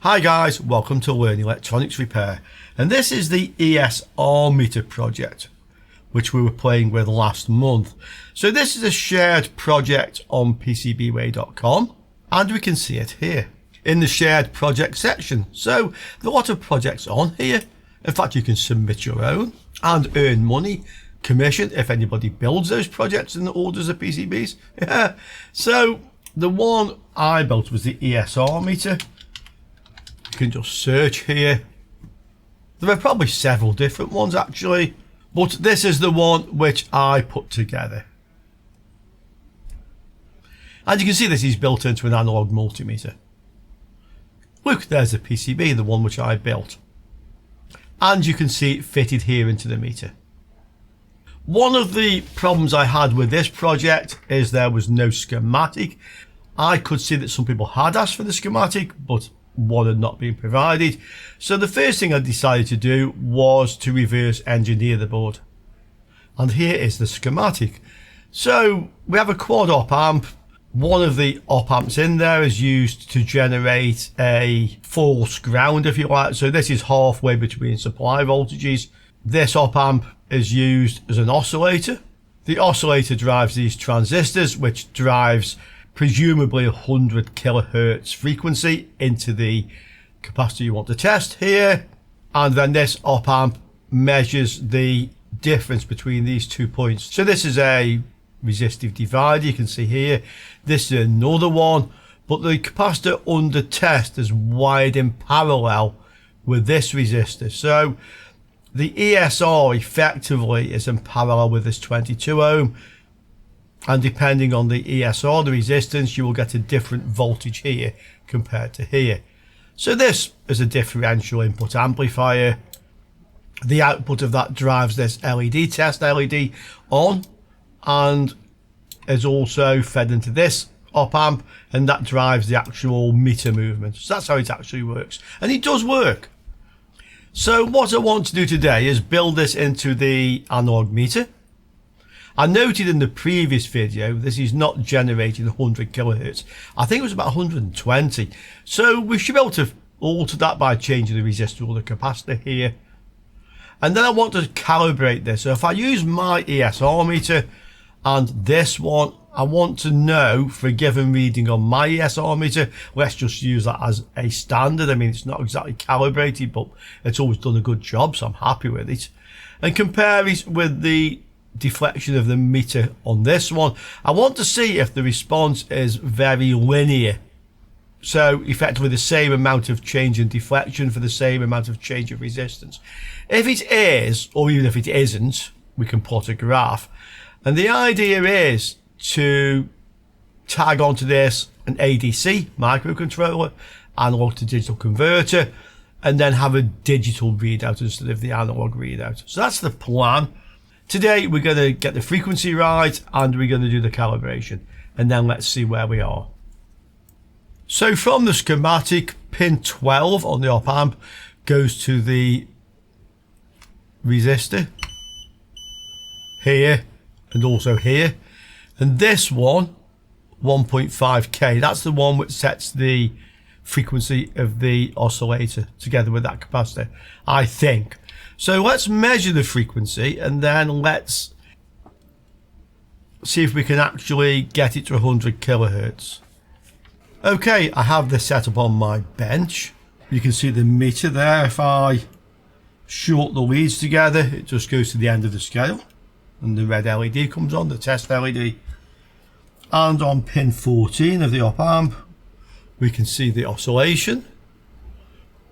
Hi guys, welcome to Learn Electronics Repair, and this is the ESR meter project which we were playing with last month. So this is a shared project on PCBWay.com and we can see it here in the shared project section. So there are a lot of projects on here. In fact, you can submit your own and earn money, commission, if anybody builds those projects and orders of PCBs. Yeah. So the one I built was the ESR meter. You can just search here. There are probably several different ones actually, but this is the one which I put together. And you can see this is built into an analog multimeter. Look, there's the PCB, the one which I built. And you can see it fitted here into the meter. One of the problems I had with this project is there was no schematic. I could see that some people had asked for the schematic, but one had not been provided. So the first thing I decided to do was to reverse engineer the board. And here is the schematic. So we have a quad op amp. One of the op amps in there is used to generate a false ground, if you like. So this is halfway between supply voltages. This op amp is used as an oscillator. The oscillator drives these transistors, which drives presumably 100 kilohertz frequency into the capacitor you want to test here. And then this op amp measures the difference between these 2 points. So this is a resistive divider, you can see here. This is another one, but the capacitor under test is wired in parallel with this resistor. So the ESR effectively is in parallel with this 22 ohm. And depending on the ESR, the resistance, you will get a different voltage here compared to here. So this is a differential input amplifier. The output of that drives this LED test LED on and is also fed into this op amp, and that drives the actual meter movement. So that's how it actually works, and it does work. So what I want to do today is build this into the analog meter. I noted in the previous video this is not generating 100 kilohertz. I think it was about 120. So we should be able to alter that by changing the resistor or the capacitor here. And then I want to calibrate this. So if I use my ESR meter and this one, I want to know for a given reading on my ESR meter. Let's just use that as a standard. I mean, it's not exactly calibrated, but it's always done a good job, so I'm happy with it. And compare it with the deflection of the meter on this one. I want to see if the response is very linear. So effectively the same amount of change in deflection for the same amount of change of resistance. If it is, or even if it isn't, we can plot a graph. And the idea is to tag onto this an ADC microcontroller, analog to digital converter, and then have a digital readout instead of the analog readout. So that's the plan. Today we're going to get the frequency right and we're going to do the calibration, and then let's see where we are. So from the schematic, pin 12 on the op amp goes to the resistor here and also here, and this one 1.5k, that's the one which sets the frequency of the oscillator together with that capacitor, I think. So let's measure the frequency and then let's see if we can actually get it to 100 kilohertz. Okay, I have this set up on my bench. You can see the meter there. If I short the leads together, it just goes to the end of the scale and the red LED comes on, the test LED. And on pin 14 of the op amp, we can see the oscillation.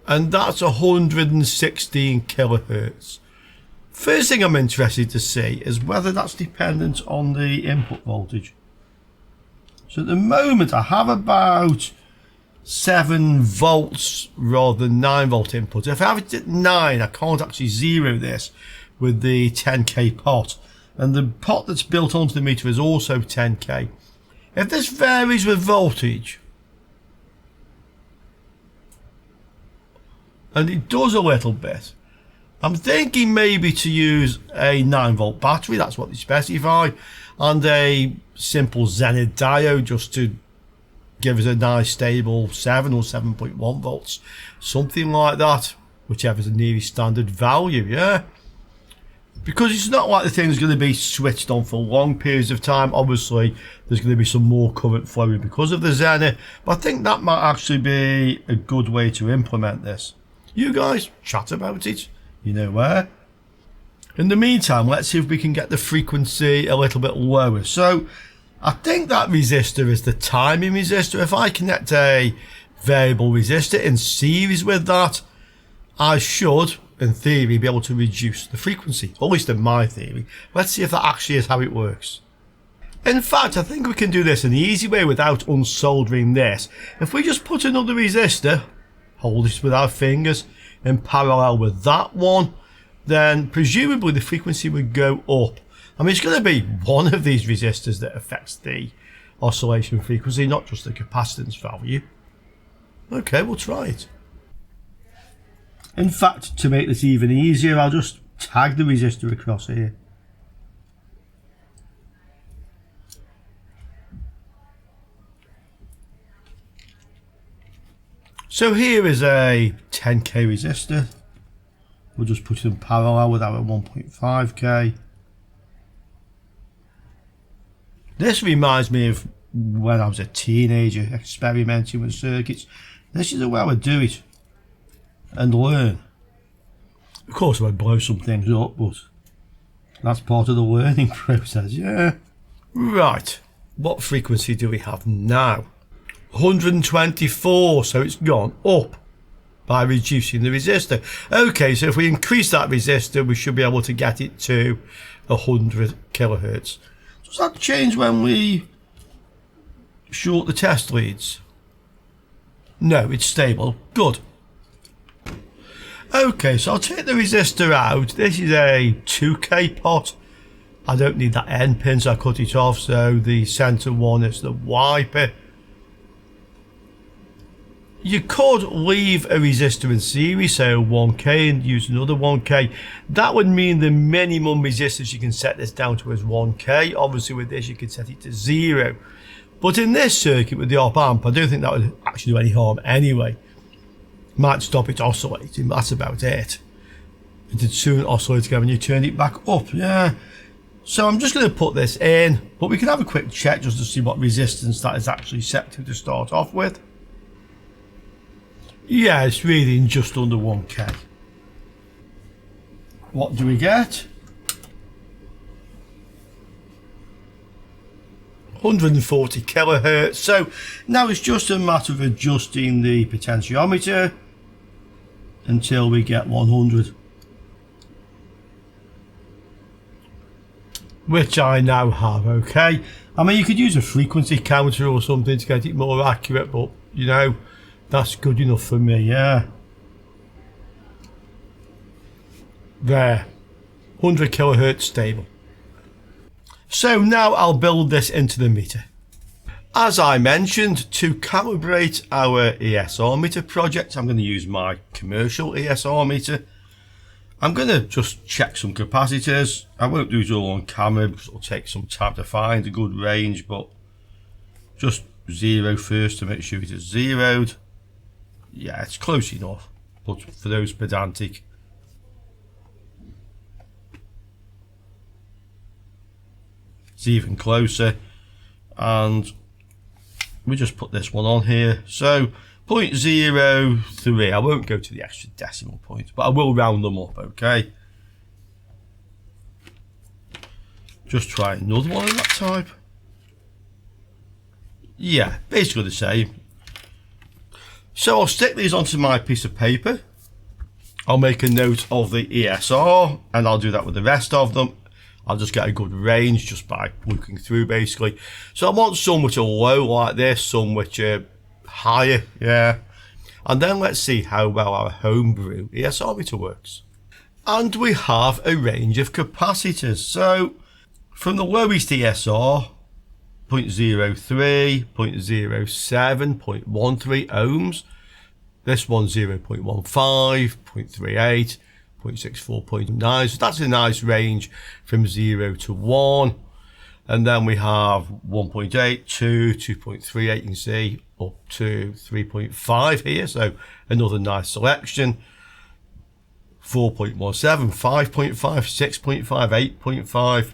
And that's 116 kilohertz. First thing I'm interested to see is whether that's dependent on the input voltage. So at the moment I have about 7 volts rather than 9 volt input. If I have it at 9, I can't actually zero this with the 10k pot. And the pot that's built onto the meter is also 10k. If this varies with voltage, and it does a little bit, I'm thinking maybe to use a 9 volt battery, that's what they specify, and a simple Zenith diode just to give us a nice stable 7 or 7.1 volts, something like that, whichever is the nearest standard value, yeah. Because it's not like the thing's going to be switched on for long periods of time. Obviously, there's going to be some more current flowing because of the Zenith, but I think that might actually be a good way to implement this. You guys, chat about it, you know where. In the meantime, let's see if we can get the frequency a little bit lower. So, I think that resistor is the timing resistor. If I connect a variable resistor in series with that, I should, in theory, be able to reduce the frequency, at least in my theory. Let's see if that actually is how it works. In fact, I think we can do this in the easy way without unsoldering this. If we just put another resistor, hold this with our fingers, in parallel with that one, then presumably the frequency would go up. I mean, it's going to be one of these resistors that affects the oscillation frequency, not just the capacitance value. Okay, we'll try it. In fact, to make this even easier, I'll just tag the resistor across here. So here is a 10k resistor. We'll just put it in parallel with our 1.5k. This reminds me of when I was a teenager experimenting with circuits. This is the way I would do it and learn. Of course I would blow some things up, but that's part of the learning process, yeah. Right, what frequency do we have now? 124, so it's gone up by reducing the resistor. Okay, so if we increase that resistor, we should be able to get it to 100 kilohertz. Does that change when we short the test leads? No, it's stable. Good. Okay, so I'll take the resistor out. This is a 2k pot. I don't need that N pin, so I cut it off. So the center one is the wiper. You could leave a resistor in series, so 1k, and use another 1k. That would mean the minimum resistance you can set this down to is 1k. Obviously with this you can set it to 0. But in this circuit with the op amp, I don't think that would actually do any harm anyway. Might stop it oscillating, but that's about it. It did soon oscillate again when you turn it back up, yeah. So I'm just going to put this in, but we can have a quick check just to see what resistance that is actually set to start off with. Yeah, it's reading just under 1k. What do we get? 140 kilohertz. So now it's just a matter of adjusting the potentiometer until we get 100. Which I now have, okay. I mean, you could use a frequency counter or something to get it more accurate, but you know, that's good enough for me, yeah. There, 100 kilohertz stable. So now I'll build this into the meter. As I mentioned, to calibrate our ESR meter project, I'm going to use my commercial ESR meter. I'm going to just check some capacitors. I won't do it all on camera because it'll take some time to find a good range, but just 0 first to make sure it is zeroed. Yeah, it's close enough, but for those pedantic, it's even closer. And we just put this one on here. So 0.03, I won't go to the extra decimal point, but I will round them up, okay? Just try another one of that type. Yeah, basically the same. So I'll stick these onto my piece of paper. I'll make a note of the ESR, and I'll do that with the rest of them. I'll just get a good range just by looking through, basically. So I want some which are low like this, some which are higher, yeah. And then let's see how well our homebrew ESR meter works. And we have a range of capacitors. So from the lowest ESR, 0.03, 0.07, 0.13 ohms. This one 0.15, 0.38, 0.64, 0.9. So that's a nice range from 0 to 1. And then we have 1.8, 2, 2.38, you can see, up to 3.5 here, so another nice selection. 4.17, 5.5, 6.5, 8.5,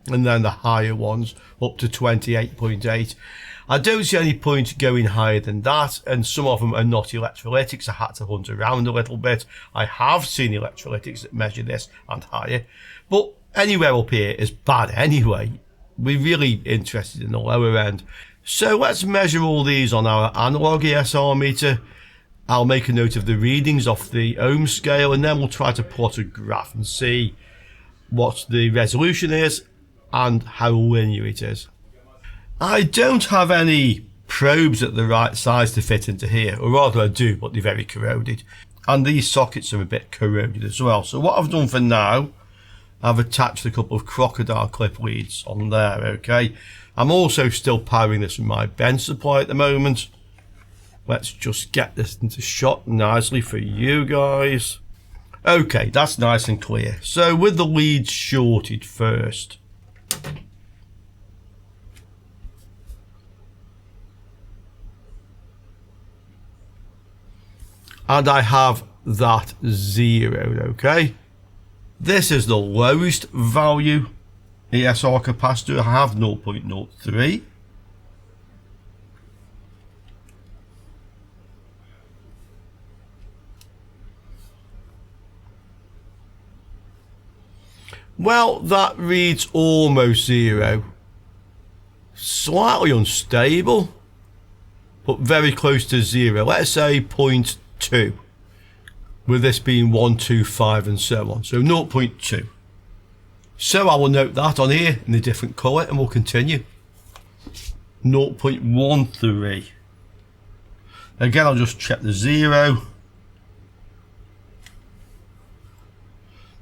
and then the higher ones up to 28.8. I don't see any point going higher than that, and some of them are not electrolytics. I had to hunt around a little bit. I have seen electrolytics that measure this and higher, but anywhere up here is bad anyway. We're really interested in the lower end. So let's measure all these on our analog ESR meter. I'll make a note of the readings off the ohm scale, and then we'll try to plot a graph and see what the resolution is and how linear it is. I don't have any probes at the right size to fit into here, or rather I do, but they're very corroded. And these sockets are a bit corroded as well. So what I've done for now, I've attached a couple of crocodile clip leads on there, okay? I'm also still powering this with my bench supply at the moment. Let's just get this into shot nicely for you guys. Okay, that's nice and clear. So with the leads shorted first. And I have that zeroed, okay? This is the lowest value ESR capacitor. I have 0.03. Well, that reads almost zero. Slightly unstable, but very close to zero. Let's say 0.2, with this being 1, 2, 5 and so on. So 0.2. So I will note that on here in a different colour and we'll continue. 0.13. Again, I'll just check the zero.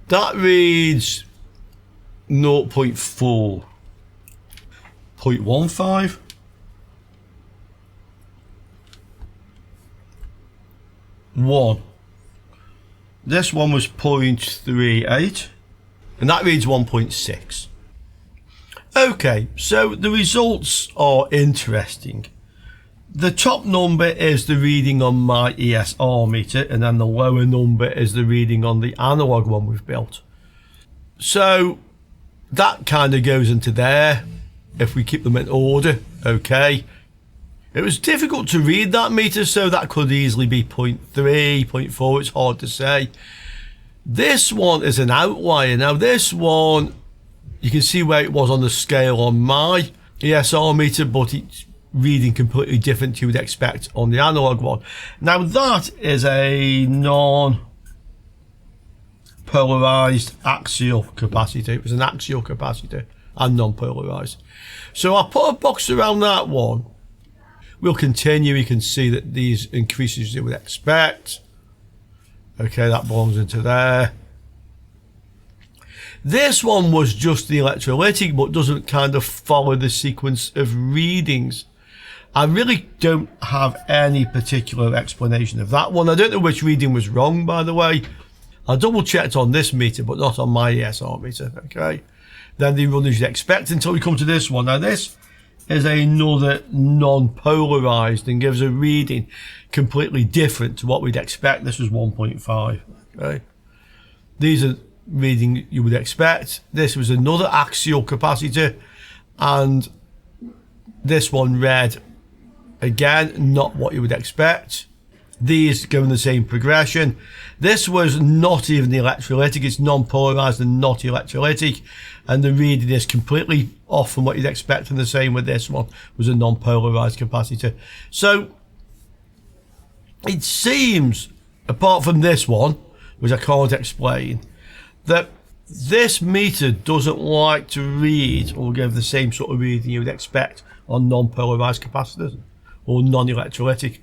That reads 0.4. 0.15. 1. This one was 0.38 and that reads 1.6. Okay, so the results are interesting. The top number is the reading on my ESR meter, and then the lower number is the reading on the analog one we've built. So that kind of goes into there if we keep them in order. Okay, it was difficult to read that meter, so that could easily be 0.3, 0.4, it's hard to say. This one is an outlier. Now this one, you can see where it was on the scale on my ESR meter, but it's reading completely different to you would expect on the analog one. Now that is a non-polarized axial capacitor. It was an axial capacitor and non-polarized. So I'll put a box around that one. We'll continue. You can see that these increases you would expect. Okay, that belongs into there. This one was just the electrolytic, but doesn't kind of follow the sequence of readings. I really don't have any particular explanation of that one. I don't know which reading was wrong, by the way. I double checked on this meter, but not on my ESR meter, okay? Then they run as you'd expect until we come to this one. Now this is another non-polarized and gives a reading completely different to what we'd expect. This was 1.5, okay? These are reading you would expect. This was another axial capacitor, and this one read again not what you would expect. These go in the same progression. This was not even the electrolytic, it's non-polarized and not electrolytic, and the reading is completely off from what you'd expect, and the same with this one was a non-polarized capacitor. So it seems, apart from this one, which I can't explain, that this meter doesn't like to read or give the same sort of reading you would expect on non-polarized capacitors or non-electrolytic.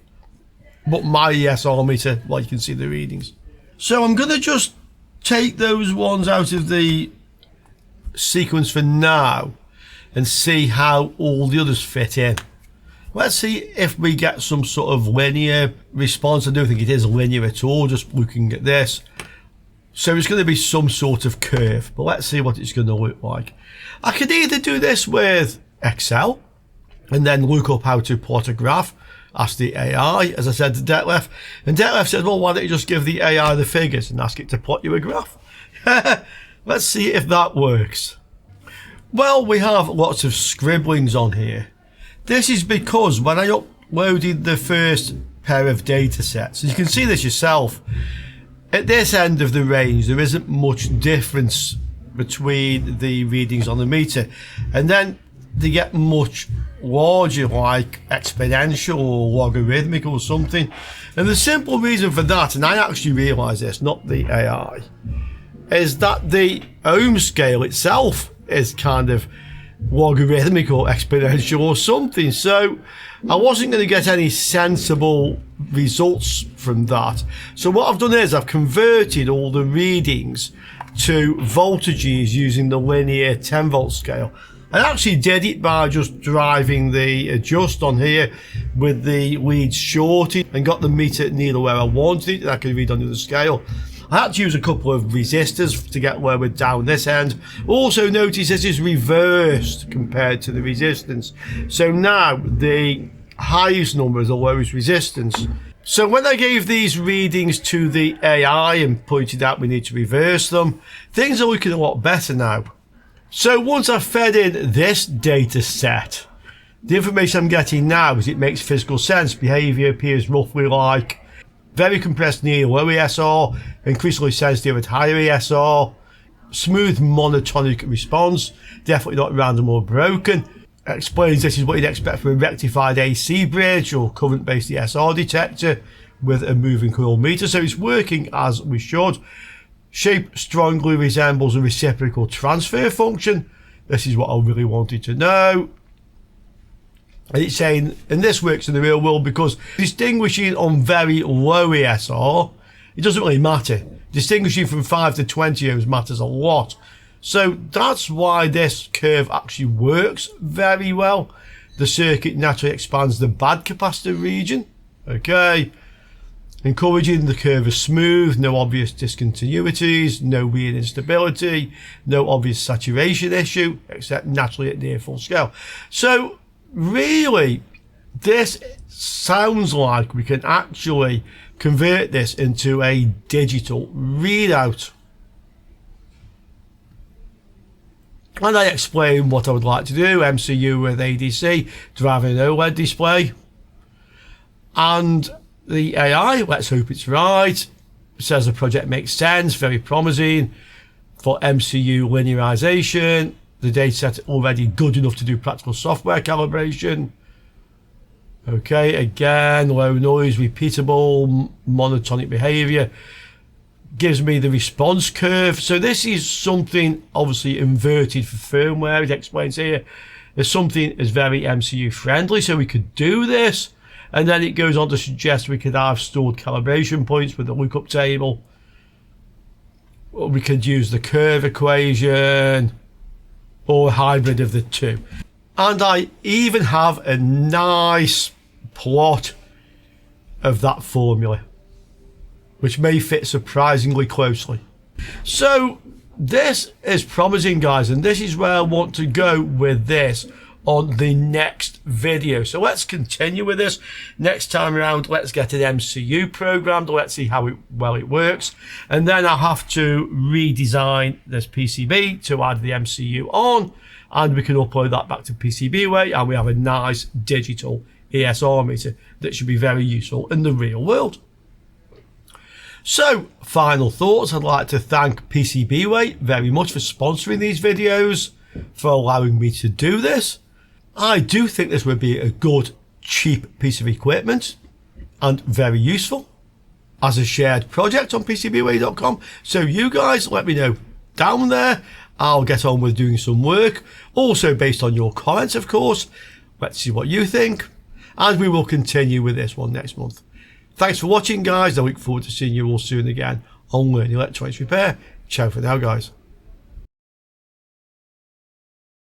But my ESR meter, well, you can see the readings. So I'm going to just take those ones out of the sequence for now and see how all the others fit in. Let's see if we get some sort of linear response. I don't think it is linear at all, just looking at this. So it's going to be some sort of curve, but let's see what it's going to look like. I could either do this with Excel, and then look up how to plot a graph. Ask the AI, as I said to Detlef, and Detlef said, well, why don't you just give the AI the figures and ask it to plot you a graph? Let's see if that works. Well, we have lots of scribblings on here. This is because when I uploaded the first pair of data sets, and you can see this yourself, at this end of the range there isn't much difference between the readings on the meter, and then they get much larger, like exponential or logarithmic or something. And the simple reason for that, and I actually realise this, not the AI, is that the ohm scale itself is kind of logarithmic or exponential or something. So I wasn't going to get any sensible results from that. So what I've done is I've converted all the readings to voltages using the linear 10 volt scale. I actually did it by just driving the adjust on here with the leads shorted and got the meter near where I wanted it, and I could read under the scale. I had to use a couple of resistors to get where we're down this end. Also notice this is reversed compared to the resistance. So now the highest number is the lowest resistance. So when I gave these readings to the AI and pointed out we need to reverse them, things are looking a lot better now. So once I've fed in this data set, the information I'm getting now is it makes physical sense. Behaviour appears roughly like very compressed near low ESR, increasingly sensitive at higher ESR, smooth monotonic response, definitely not random or broken. Explains this is what you'd expect from a rectified AC bridge or current-based ESR detector with a moving coil meter. So it's working as we should. Shape strongly resembles a reciprocal transfer function. This is what I really wanted to know. And it's saying, and this works in the real world because distinguishing on very low ESR, it doesn't really matter. Distinguishing from 5 to 20 ohms matters a lot. So that's why this curve actually works very well. The circuit naturally expands the bad capacitor region. Okay. Encouraging the curve is smooth, no obvious discontinuities, no weird instability, no obvious saturation issue, except naturally at near full scale. So really, this sounds like we can actually convert this into a digital readout. And I explain what I would like to do, MCU with ADC, driving an OLED display. And the AI, let's hope it's right, says the project makes sense, very promising for MCU linearization. The dataset already good enough to do practical software calibration. Okay, again, low noise, repeatable, monotonic behavior. Gives me the response curve. So this is something obviously inverted for firmware. It explains here. There's something is very MCU friendly, so we could do this. And then it goes on to suggest we could have stored calibration points with the lookup table. Or we could use the curve equation or a hybrid of the two. And I even have a nice plot of that formula, which may fit surprisingly closely. So this is promising, guys, and this is where I want to go with this on the next video. So let's continue with this. Next time around, let's get an MCU programmed. Let's see how well it works. And then I'll have to redesign this PCB to add the MCU on, and we can upload that back to PCBWay, and we have a nice digital ESR meter that should be very useful in the real world. So, final thoughts. I'd like to thank PCBWay very much for sponsoring these videos, for allowing me to do this. I do think this would be a good, cheap piece of equipment and very useful as a shared project on PCBWay.com. So you guys let me know down there. I'll get on with doing some work. Also based on your comments, of course. Let's see what you think. And we will continue with this one next month. Thanks for watching, guys. I look forward to seeing you all soon again on Learning Electronics Repair. Ciao for now, guys.